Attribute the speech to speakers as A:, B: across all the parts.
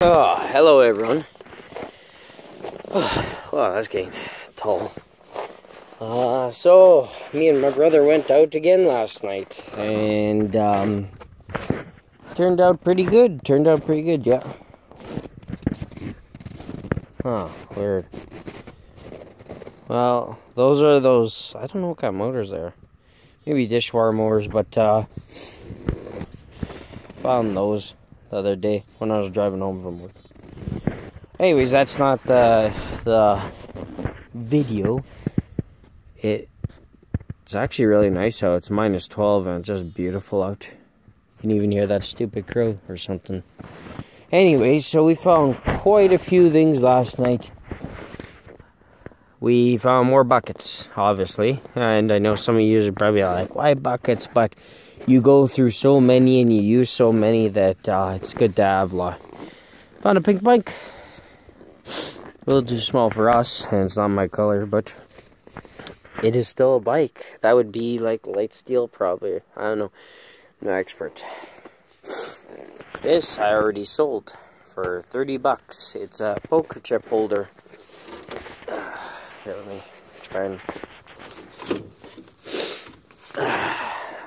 A: Oh, hello everyone. Oh, wow, that's getting tall. So, me and my brother went out again last night, and, turned out pretty good. Yeah. Huh, weird. Well, those are those, I don't know what kind of motors they are. Maybe dishwasher motors, but, found those the other day when I was driving home from work. Anyways, that's not the video. It's actually really nice out. It's -12 and it's just beautiful out. You can even hear that stupid crow or something. Anyways, so we found quite a few things last night. We found more buckets, obviously, and I know some of you are probably like, why buckets? But you go through so many and you use so many that it's good to have a lot. Found a pink bike. A little too small for us, and it's not my color, but it is still a bike. That would be like light steel, probably. I don't know. No expert. This I already sold for 30 bucks. It's a poker chip holder. Here, let me try and...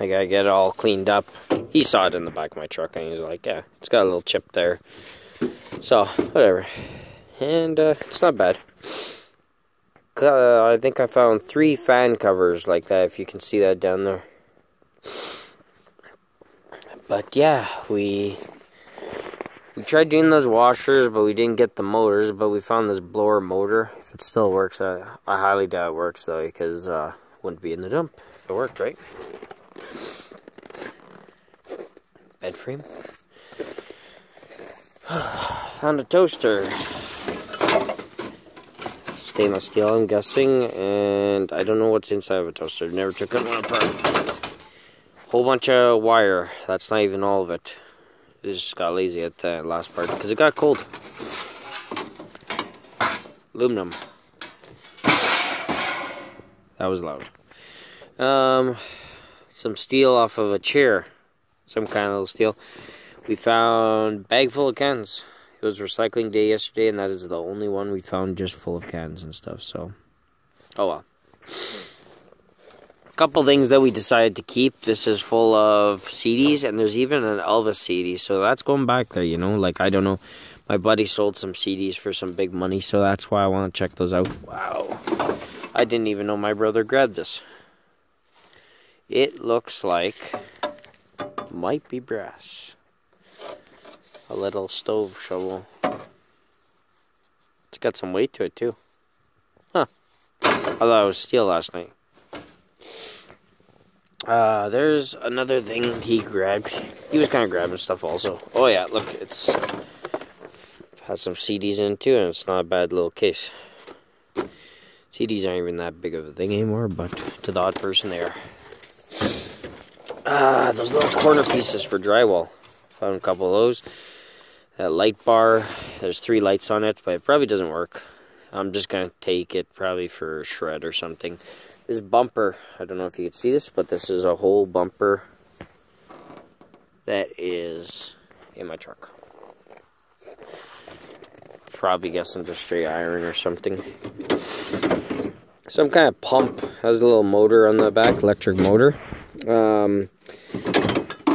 A: I gotta get it all cleaned up. He saw it in the back of my truck, and he's like, yeah, it's got a little chip there. So, whatever. And it's not bad. I think I found 3 fan covers like that, if you can see that down there. But yeah, we tried doing those washers, but we didn't get the motors. But we found this blower motor. If it still works, I highly doubt it works though, because it wouldn't be in the dump if it worked, right? Bed frame. Found a toaster. Stainless steel, I'm guessing, and I don't know what's inside of a toaster. Never took it one apart. Whole bunch of wire. That's not even all of it. I just got lazy at the last part because it got cold. Aluminum. That was loud. Some steel off of a chair. Some kind of little steel. We found a bag full of cans. It was recycling day yesterday, and that is the only one we found just full of cans and stuff, so... Oh well. A couple things that we decided to keep. This is full of CDs, and there's even an Elvis CD, so that's going back there, you know? Like, I don't know. My buddy sold some CDs for some big money, so that's why I want to check those out. Wow. I didn't even know my brother grabbed this. It looks like... might be brass. A little stove shovel. It's got some weight to it too. Huh. I thought it was steel last night. There's another thing he grabbed. He was kind of grabbing stuff also. Oh yeah, look, it's has some CDs in it too, and it's not a bad little case. CDs aren't even that big of a thing anymore, but to the odd person they are. Those little corner pieces for drywall. Found a couple of those. That light bar, there's 3 lights on it, but it probably doesn't work. I'm just going to take it probably for a shred or something. This bumper, I don't know if you can see this, but this is a whole bumper that is in my truck. Probably guessing just straight iron or something. Some kind of pump. Has a little motor on the back, electric motor.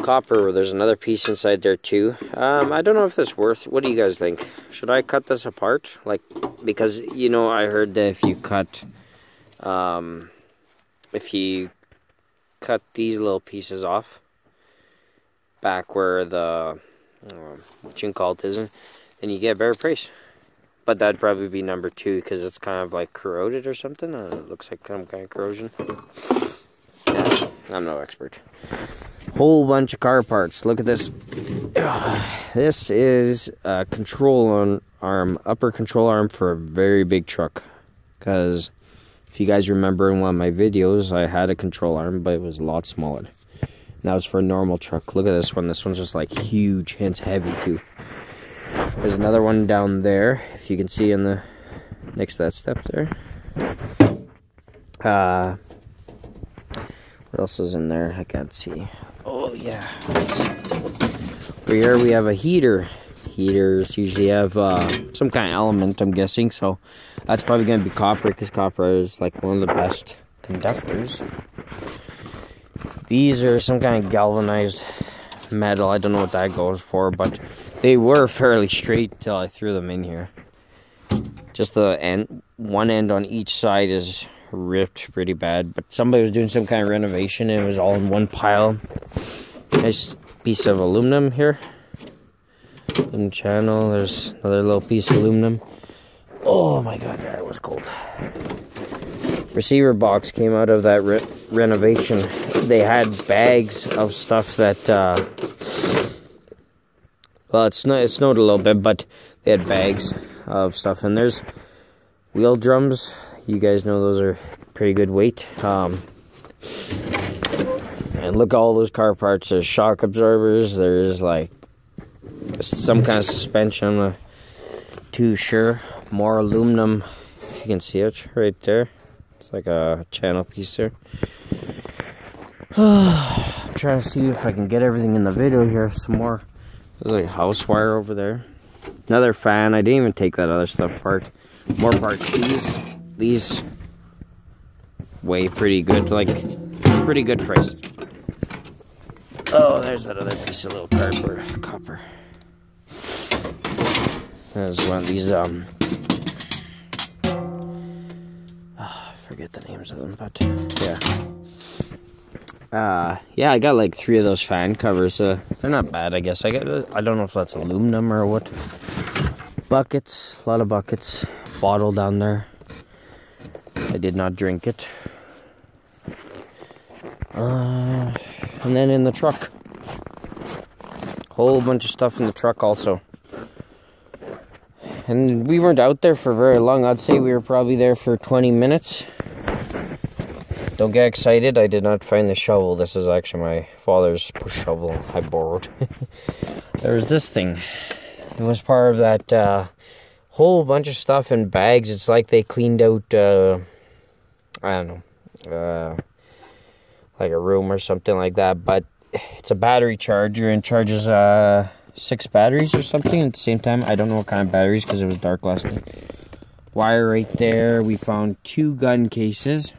A: Copper, there's another piece inside there too. I don't know if this worth. What do you guys think? Should I cut this apart? Like, because you know, I heard that if you cut these little pieces off, back where the what you can call it isn't, then you get a better price. But that'd probably be number 2 because it's kind of like corroded or something. It looks like some kind of corrosion. Yeah, I'm no expert. Whole bunch of car parts. Look at this. This is a control arm, upper control arm for a very big truck. Because if you guys remember in one of my videos, I had a control arm, but it was a lot smaller. And that was for a normal truck. Look at this one. This one's just like huge, and it's heavy too. There's another one down there, if you can see in the next to that step there. What else is in there? I can't see. Oh yeah. Over here we have a heater. heaters usually have some kind of element, I'm guessing. So that's probably going to be copper, because copper is like one of the best conductors. These are some kind of galvanized metal. I don't know what that goes for, but they were fairly straight till I threw them in here. Just the end, one end on each side is ripped pretty bad, but somebody was doing some kind of renovation and it was all in one pile. Nice piece of aluminum here. Aluminum channel. There's another little piece of aluminum. Oh my god, that was cold. Receiver box came out of that renovation. They had bags of stuff that well, it snowed a little bit, but they had bags of stuff. And there's wheel drums. You guys know those are pretty good weight. And look at all those car parts. There's shock absorbers. There's like some kind of suspension. I'm not too sure. More aluminum. You can see it right there. It's like a channel piece there. I'm trying to see if I can get everything in the video here. Some more. There's like house wire over there. Another fan. I didn't even take that other stuff apart. More parts. These weigh pretty good. Like, pretty good price. Oh, there's that other piece of little cardboard. Copper. There's one of these, I forget the names of them, but, yeah. Yeah, I got like 3 of those fan covers. They're not bad, I guess. I don't know if that's aluminum or what. Buckets, a lot of buckets. Bottle down there. I did not drink it. And then in the truck. Whole bunch of stuff in the truck also. And we weren't out there for very long. I'd say we were probably there for 20 minutes. Don't get excited. I did not find the shovel. This is actually my father's push shovel I borrowed. There was this thing. It was part of that whole bunch of stuff in bags. It's like they cleaned out, I don't know, like a room or something like that. But it's a battery charger and charges 6 batteries or something at the same time. I don't know what kind of batteries because it was dark last night. Wire right there. We found 2 gun cases.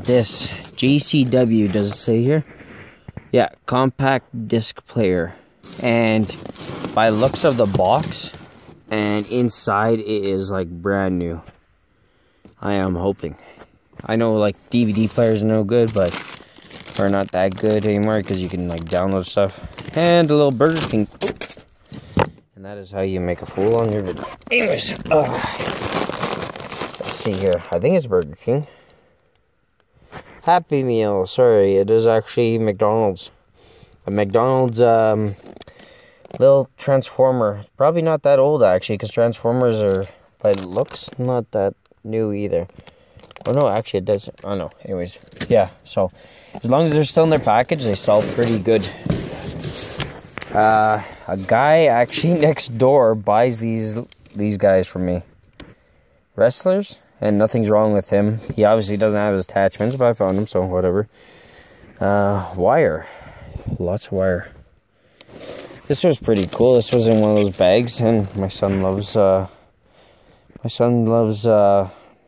A: This JCW, does it say here? Yeah, compact disc player. And by looks of the box and inside, it is like brand new. I am hoping. I know like DVD players are no good, but are not that good anymore because you can like download stuff. And a little Burger King. And that is how you make a fool on your video. Anyways, let's see here. I think it's Burger King. Happy Meal. Sorry, it is actually McDonald's. A McDonald's little Transformer. Probably not that old actually, because Transformers are, by looks, not that new either. Oh no, actually it does. Oh no. Anyways, yeah. So as long as they're still in their package, they sell pretty good. A guy actually next door buys these guys from me. Wrestlers, and nothing's wrong with him. He obviously doesn't have his attachments, but I found them, so whatever. Wire, lots of wire. This was pretty cool. This was in one of those bags, and my son loves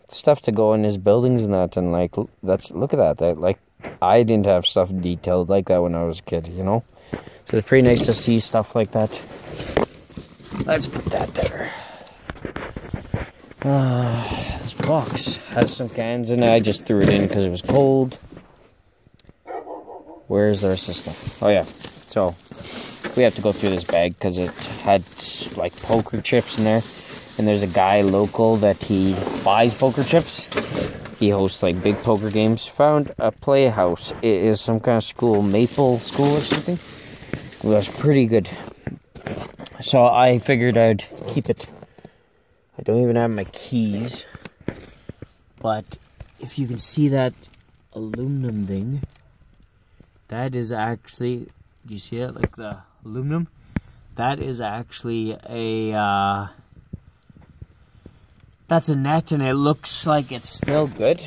A: stuff to go in his buildings and that, and like look at that like I didn't have stuff detailed like that when I was a kid, you know. So it's pretty nice to see stuff like that. Let's put that there. This box has some cans in it. I just threw it in because it was cold. Where's the rest of the stuff? Oh yeah, so we have to go through this bag because it had like poker chips in there. And there's a guy local that he buys poker chips. He hosts like big poker games. Found a playhouse. It is some kind of school, Maple School or something. It was pretty good. So I figured I'd keep it. I don't even have my keys. But if you can see that aluminum thing, that is actually, do you see it? Like the aluminum? That is actually a, that's a net, and it looks like it's still good.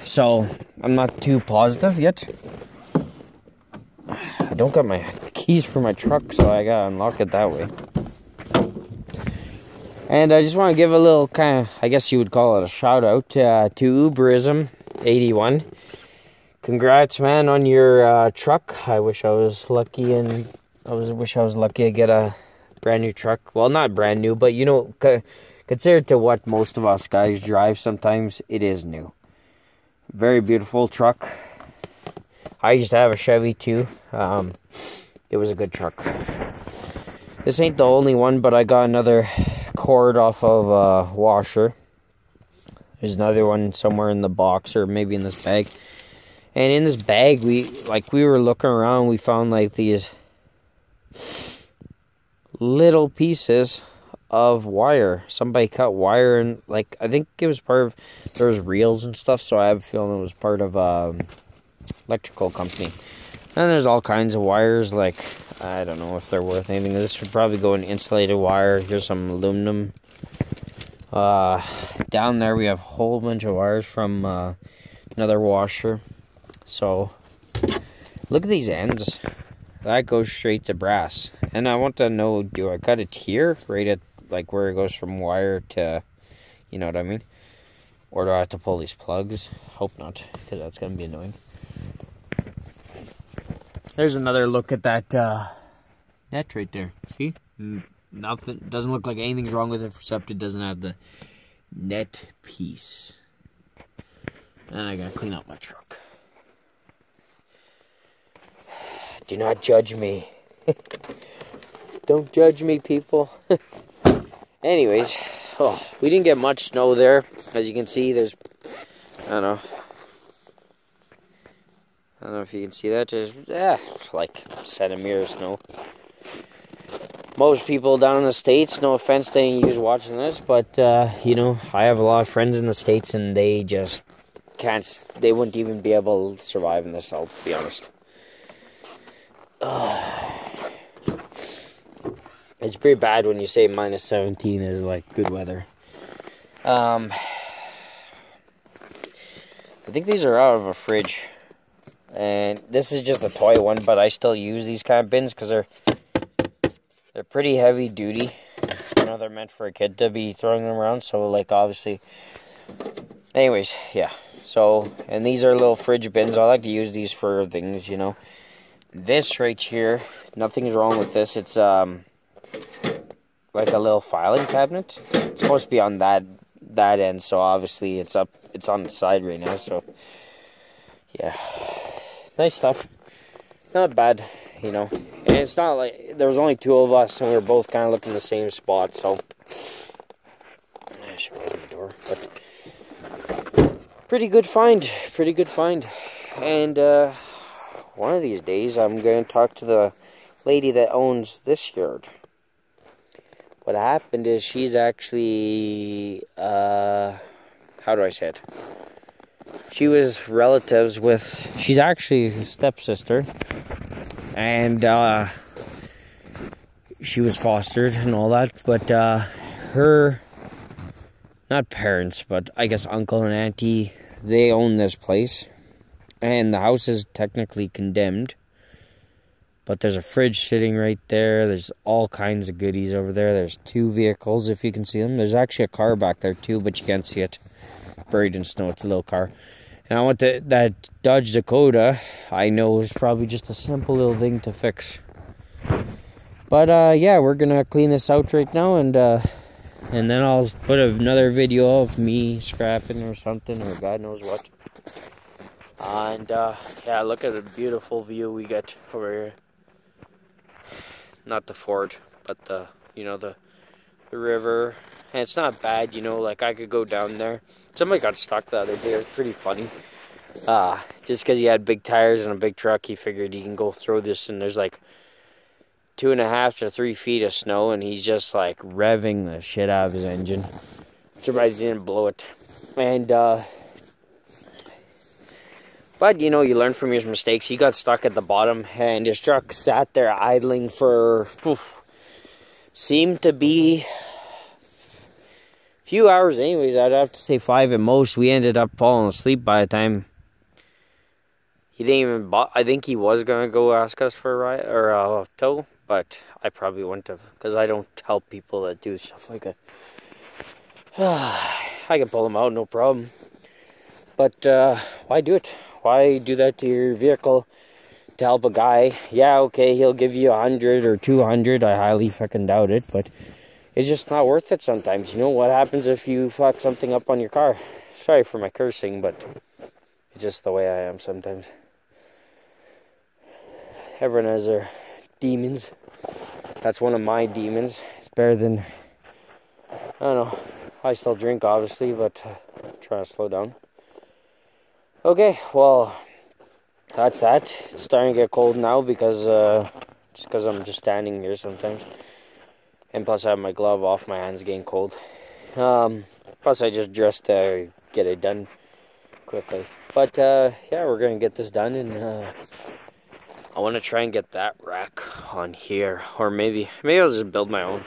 A: So I'm not too positive yet. I don't got my keys for my truck, so I gotta unlock it that way. And I just want to give a little kind of, I guess you would call it a shout out to Uberism81. Congrats, man, on your truck. I wish I was lucky, and wish I was lucky to get a brand new truck. Well, not brand new, but you know, considered to what most of us guys drive, sometimes it is new. Very beautiful truck. I used to have a Chevy too. It was a good truck. This ain't the only one, but I got another cord off of a washer. There's another one somewhere in the box, or maybe in this bag. And in this bag, we were looking around, we found like these little pieces of wire. Somebody cut wire, and like I think it was part of, there was reels and stuff, so I have a feeling it was part of electrical company. And there's all kinds of wires, like I don't know if they're worth anything. This would probably go in insulated wire. Here's some aluminum. Down there we have a whole bunch of wires from another washer. So look at these ends. That goes straight to brass. And I want to know, do I cut it here, right at like where it goes from wire to, you know what I mean? Or do I have to pull these plugs? Hope not, because that's going to be annoying. There's another look at that net right there. See? Nothing, doesn't look like anything's wrong with it, except it doesn't have the net piece. And I gotta clean up my truck. Do not judge me. Don't judge me, people. Anyways, we didn't get much snow there. As you can see, there's, I don't know if you can see that. There's like a centimeter of snow. Most people down in the States, no offense to any of you watching this, but you know, I have a lot of friends in the States, and they just can't, they wouldn't even be able to survive in this, I'll be honest. It's pretty bad when you say minus 17 is like good weather. I think these are out of a fridge, and this is just a toy one, but I still use these kind of bins because they're pretty heavy duty. You know, they're meant for a kid to be throwing them around, so like obviously. Anyways, yeah. So, and these are little fridge bins. I like to use these for things, you know. This right here, nothing's wrong with this. It's like a little filing cabinet. It's supposed to be on that end, so obviously it's up. It's on the side right now. So yeah, nice stuff. Not bad, you know. And it's not like there was only two of us, and we were both kind of looking the same spot. So I should open the door, but pretty good find. Pretty good find, and one of these days, I'm going to talk to the lady that owns this yard. What happened is she's actually, how do I say it? She was relatives with, she's actually his stepsister. And she was fostered and all that. But her, not parents, but I guess uncle and auntie, they own this place. And the house is technically condemned. But there's a fridge sitting right there. There's all kinds of goodies over there. There's two vehicles, if you can see them. There's actually a car back there too, but you can't see it. Buried in snow. It's a little car. And I want that Dodge Dakota, I know, is probably just a simple little thing to fix. But yeah, we're going to clean this out right now. And then I'll put another video of me scrapping or something, or God knows what. And yeah, look at the beautiful view we get over here. Not the fort, but the, you know, the river. And it's not bad, you know, like I could go down there. Somebody got stuck the other day. It was pretty funny. Just because he had big tires and a big truck, he figured he can go through this, and there's like 2.5 to 3 feet of snow, and he's just like revving the shit out of his engine. Somebody didn't blow it. And but, you know, you learn from your mistakes. He got stuck at the bottom, and his truck sat there idling for, seemed to be a few hours anyways. I'd have to say 5 at most. We ended up falling asleep by the time He didn't even I think he was gonna go ask us for a ride or a tow, but I probably wouldn't have, because I don't help people that do stuff like that. I can pull them out, no problem. But why do it? Why do that to your vehicle to help a guy? Yeah, okay, he'll give you 100 or 200. I highly fucking doubt it, but it's just not worth it sometimes. You know, what happens if you fuck something up on your car? Sorry for my cursing, but it's just the way I am sometimes. Everyone has their demons. That's one of my demons. It's better than, I don't know. I still drink, obviously, but try to slow down. Okay, well, that's that. It's starting to get cold now because just because I'm just standing here sometimes. And plus I have my glove off, my hand's getting cold. Plus I just dressed to get it done quickly. But yeah, we're going to get this done, and I want to try and get that rack on here. Or maybe I'll just build my own.